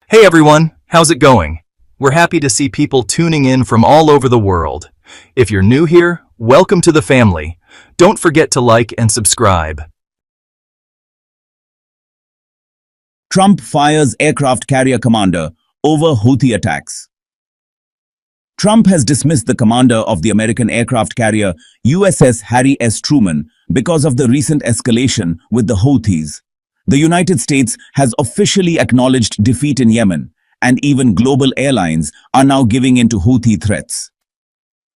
Hey everyone, how's it going? We're happy to see people tuning in from all over the world. If you're new here, welcome to the family. Don't forget to like and subscribe. Trump fires aircraft carrier commander over Houthi attacks. Trump has dismissed the commander of the American aircraft carrier USS Harry S. Truman because of the recent escalation with the Houthis. The United States has officially acknowledged defeat in Yemen, and even global airlines are now giving in to Houthi threats.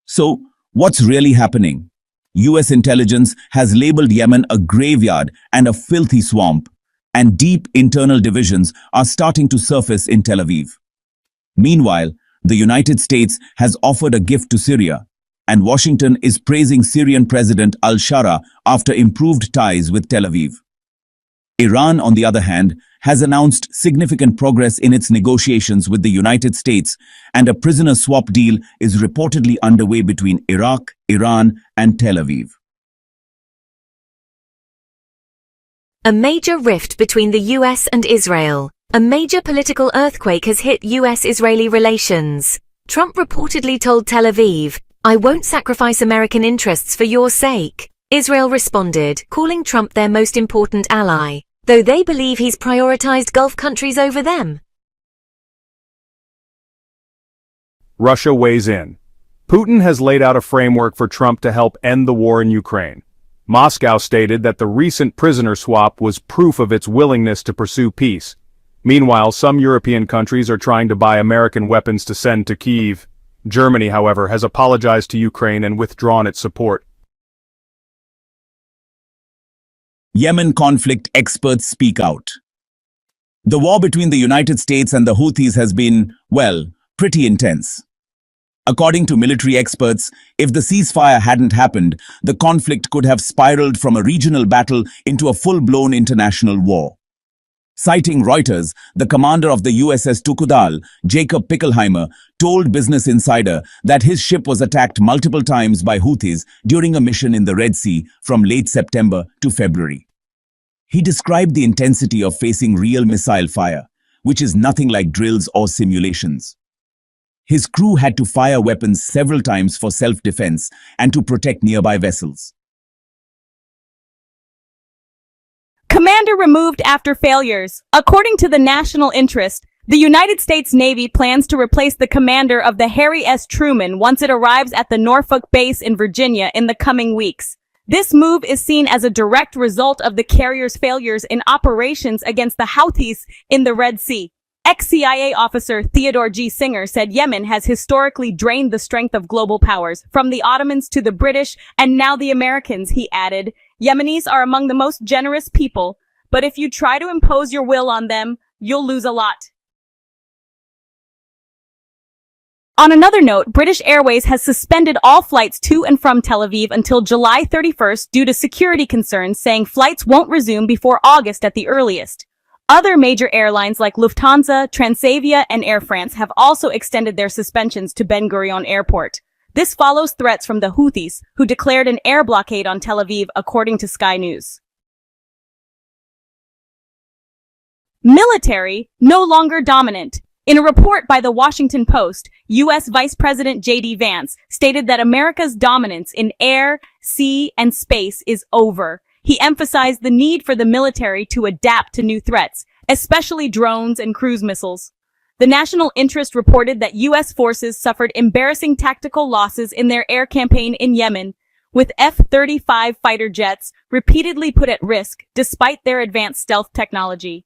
So, what's really happening? US intelligence has labeled Yemen a graveyard and a filthy swamp, and deep internal divisions are starting to surface in Tel Aviv. Meanwhile, the United States has offered a gift to Syria, and Washington is praising Syrian President al-Shara after improved ties with Tel Aviv. Iran, on the other hand, has announced significant progress in its negotiations with the United States, and a prisoner swap deal is reportedly underway between Iraq, Iran, and Tel Aviv. A major rift between the US and Israel. A major political earthquake has hit US-Israeli relations. Trump reportedly told Tel Aviv, "I won't sacrifice American interests for your sake." Israel responded, calling Trump their most important ally, though they believe he's prioritized Gulf countries over them. Russia weighs in. Putin has laid out a framework for Trump to help end the war in Ukraine. Moscow stated that the recent prisoner swap was proof of its willingness to pursue peace. Meanwhile, some European countries are trying to buy American weapons to send to Kyiv. Germany, however, has apologized to Ukraine and withdrawn its support. Yemen conflict experts speak out. The war between the United States and the Houthis has been, well, pretty intense. According to military experts, if the ceasefire hadn't happened, the conflict could have spiraled from a regional battle into a full-blown international war. Citing Reuters, the commander of the USS Tukudal, Jacob Pickelheimer, told Business Insider that his ship was attacked multiple times by Houthis during a mission in the Red Sea from late September to February. He described the intensity of facing real missile fire, which is nothing like drills or simulations. His crew had to fire weapons several times for self-defense and to protect nearby vessels. Commander removed after failures. According to the National Interest, the United States Navy plans to replace the commander of the Harry S. Truman once it arrives at the Norfolk base in Virginia in the coming weeks. This move is seen as a direct result of the carrier's failures in operations against the Houthis in the Red Sea. Ex-CIA officer Theodore G. Singer said Yemen has historically drained the strength of global powers, from the Ottomans to the British and now the Americans, he added. Yemenis are among the most generous people, but if you try to impose your will on them, you'll lose a lot. On another note, British Airways has suspended all flights to and from Tel Aviv until July 31st due to security concerns, saying flights won't resume before August at the earliest. Other major airlines like Lufthansa, Transavia, and Air France have also extended their suspensions to Ben Gurion Airport. This follows threats from the Houthis, who declared an air blockade on Tel Aviv, according to Sky News. Military, no longer dominant. In a report by the Washington Post, U.S. Vice President J.D. Vance stated that America's dominance in air, sea, and space is over. He emphasized the need for the military to adapt to new threats, especially drones and cruise missiles. The National Interest reported that U.S. forces suffered embarrassing tactical losses in their air campaign in Yemen, with F-35 fighter jets repeatedly put at risk despite their advanced stealth technology.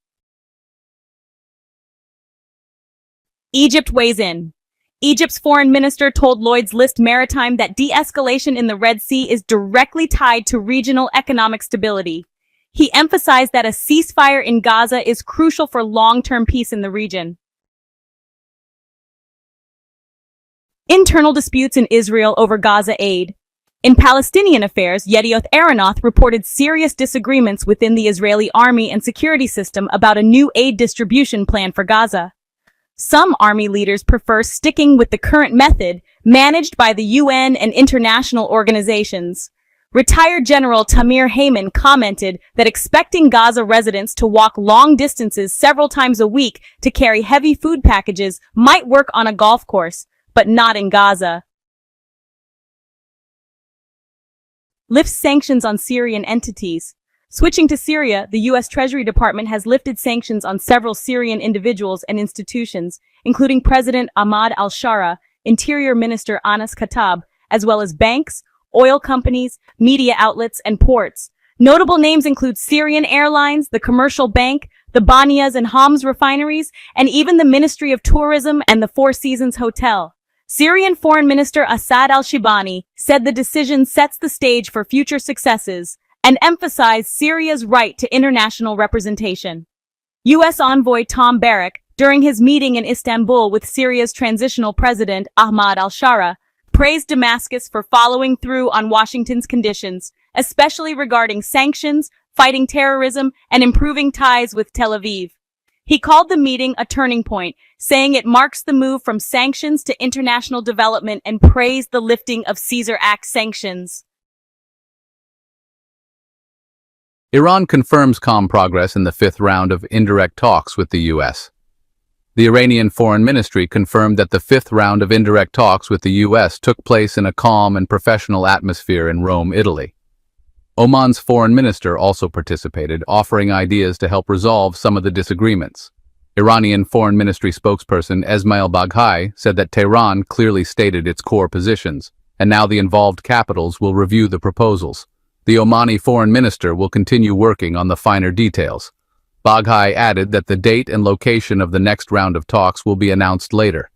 Egypt weighs in. Egypt's foreign minister told Lloyd's List Maritime that de-escalation in the Red Sea is directly tied to regional economic stability. He emphasized that a ceasefire in Gaza is crucial for long-term peace in the region. Internal disputes in Israel over Gaza aid. In Palestinian affairs, Yedioth Aharonoth reported serious disagreements within the Israeli army and security system about a new aid distribution plan for Gaza. Some army leaders prefer sticking with the current method, managed by the UN and international organizations. Retired General Tamir Heyman commented that expecting Gaza residents to walk long distances several times a week to carry heavy food packages might work on a golf course, but not in Gaza. Lifts sanctions on Syrian entities. Switching to Syria, the U.S. Treasury Department has lifted sanctions on several Syrian individuals and institutions, including President Ahmad al-Shara, Interior Minister Anas Khattab, as well as banks, oil companies, media outlets, and ports. Notable names include Syrian Airlines, the Commercial Bank, the Banias and Homs refineries, and even the Ministry of Tourism and the Four Seasons Hotel. Syrian Foreign Minister Assad al-Shibani said the decision sets the stage for future successes and emphasized Syria's right to international representation. U.S. envoy Tom Barrack, during his meeting in Istanbul with Syria's transitional president Ahmad al-Shara, praised Damascus for following through on Washington's conditions, especially regarding sanctions, fighting terrorism, and improving ties with Tel Aviv. He called the meeting a turning point, saying it marks the move from sanctions to international development and praised the lifting of Caesar Act sanctions. Iran confirms calm progress in the fifth round of indirect talks with the U.S. The Iranian Foreign Ministry confirmed that the fifth round of indirect talks with the U.S. took place in a calm and professional atmosphere in Rome, Italy. Oman's foreign minister also participated, offering ideas to help resolve some of the disagreements. Iranian Foreign Ministry spokesperson Esmail Baghai said that Tehran clearly stated its core positions, and now the involved capitals will review the proposals. The Omani foreign minister will continue working on the finer details. Baghai added that the date and location of the next round of talks will be announced later.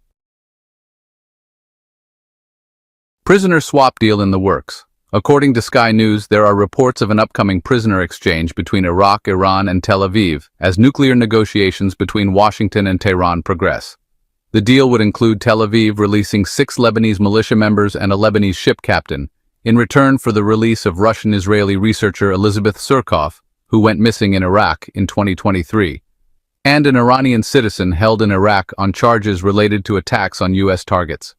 Prisoner swap deal in the works. According to Sky News, there are reports of an upcoming prisoner exchange between Iraq, Iran, and Tel Aviv as nuclear negotiations between Washington and Tehran progress. The deal would include Tel Aviv releasing 6 Lebanese militia members and a Lebanese ship captain, in return for the release of Russian-Israeli researcher Elizabeth Surkov, who went missing in Iraq in 2023, and an Iranian citizen held in Iraq on charges related to attacks on U.S. targets.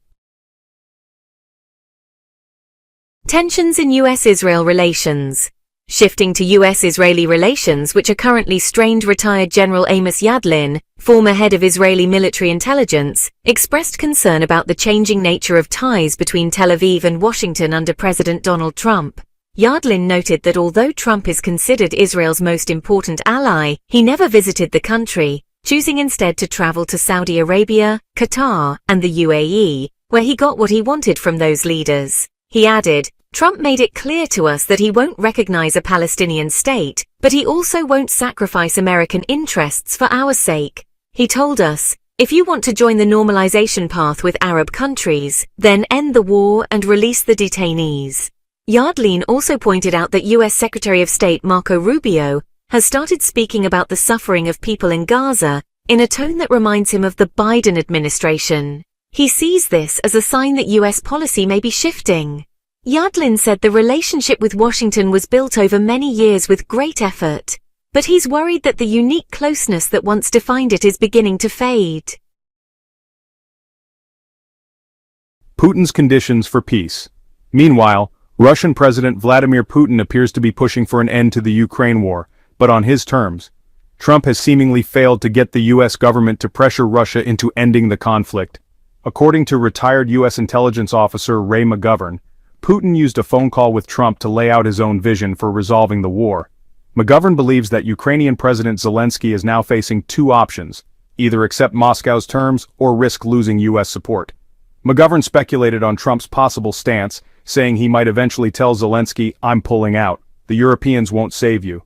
Tensions in U.S.-Israel relations. Shifting to U.S.-Israeli relations, which are currently strained, retired General Amos Yadlin, former head of Israeli military intelligence, expressed concern about the changing nature of ties between Tel Aviv and Washington under President Donald Trump. Yadlin noted that although Trump is considered Israel's most important ally, he never visited the country, choosing instead to travel to Saudi Arabia, Qatar, and the UAE, where he got what he wanted from those leaders. He added, "Trump made it clear to us that he won't recognize a Palestinian state, but he also won't sacrifice American interests for our sake. He told us, if you want to join the normalization path with Arab countries, then end the war and release the detainees." Yadlin also pointed out that U.S. Secretary of State Marco Rubio has started speaking about the suffering of people in Gaza in a tone that reminds him of the Biden administration. He sees this as a sign that U.S. policy may be shifting. Yadlin said the relationship with Washington was built over many years with great effort, but he's worried that the unique closeness that once defined it is beginning to fade. Putin's conditions for peace. Meanwhile, Russian President Vladimir Putin appears to be pushing for an end to the Ukraine war, but on his terms. Trump has seemingly failed to get the U.S. government to pressure Russia into ending the conflict. According to retired U.S. intelligence officer Ray McGovern, Putin used a phone call with Trump to lay out his own vision for resolving the war. McGovern believes that Ukrainian President Zelensky is now facing 2 options, either accept Moscow's terms or risk losing U.S. support. McGovern speculated on Trump's possible stance, saying he might eventually tell Zelensky, "I'm pulling out. The Europeans won't save you."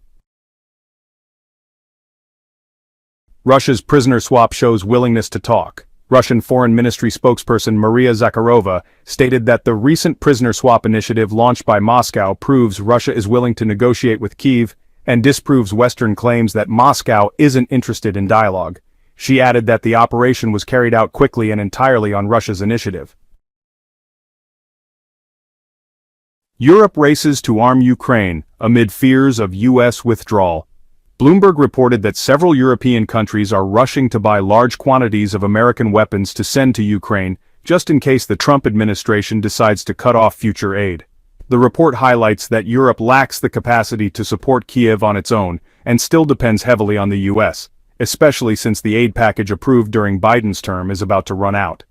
Russia's prisoner swap shows willingness to talk. Russian Foreign Ministry spokesperson Maria Zakharova stated that the recent prisoner swap initiative launched by Moscow proves Russia is willing to negotiate with Kyiv and disproves Western claims that Moscow isn't interested in dialogue. She added that the operation was carried out quickly and entirely on Russia's initiative. Europe races to arm Ukraine amid fears of U.S. withdrawal. Bloomberg reported that several European countries are rushing to buy large quantities of American weapons to send to Ukraine, just in case the Trump administration decides to cut off future aid. The report highlights that Europe lacks the capacity to support Kiev on its own and still depends heavily on the US, especially since the aid package approved during Biden's term is about to run out.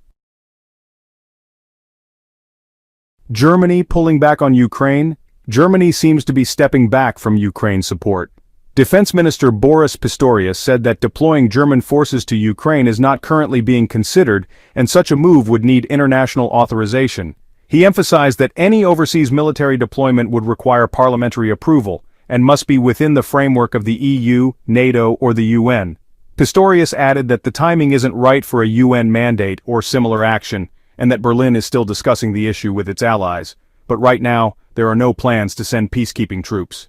Germany pulling back on Ukraine? Germany seems to be stepping back from Ukraine support. Defense Minister Boris Pistorius said that deploying German forces to Ukraine is not currently being considered, and such a move would need international authorization. He emphasized that any overseas military deployment would require parliamentary approval and must be within the framework of the EU, NATO, or the UN. Pistorius added that the timing isn't right for a UN mandate or similar action, and that Berlin is still discussing the issue with its allies, but right now, there are no plans to send peacekeeping troops.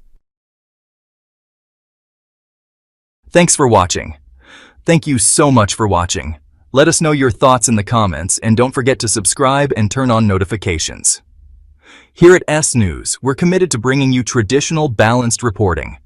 Thanks for watching. Thank you so much for watching. Let us know your thoughts in the comments and don't forget to subscribe and turn on notifications. Here at S News, we're committed to bringing you traditional, balanced reporting.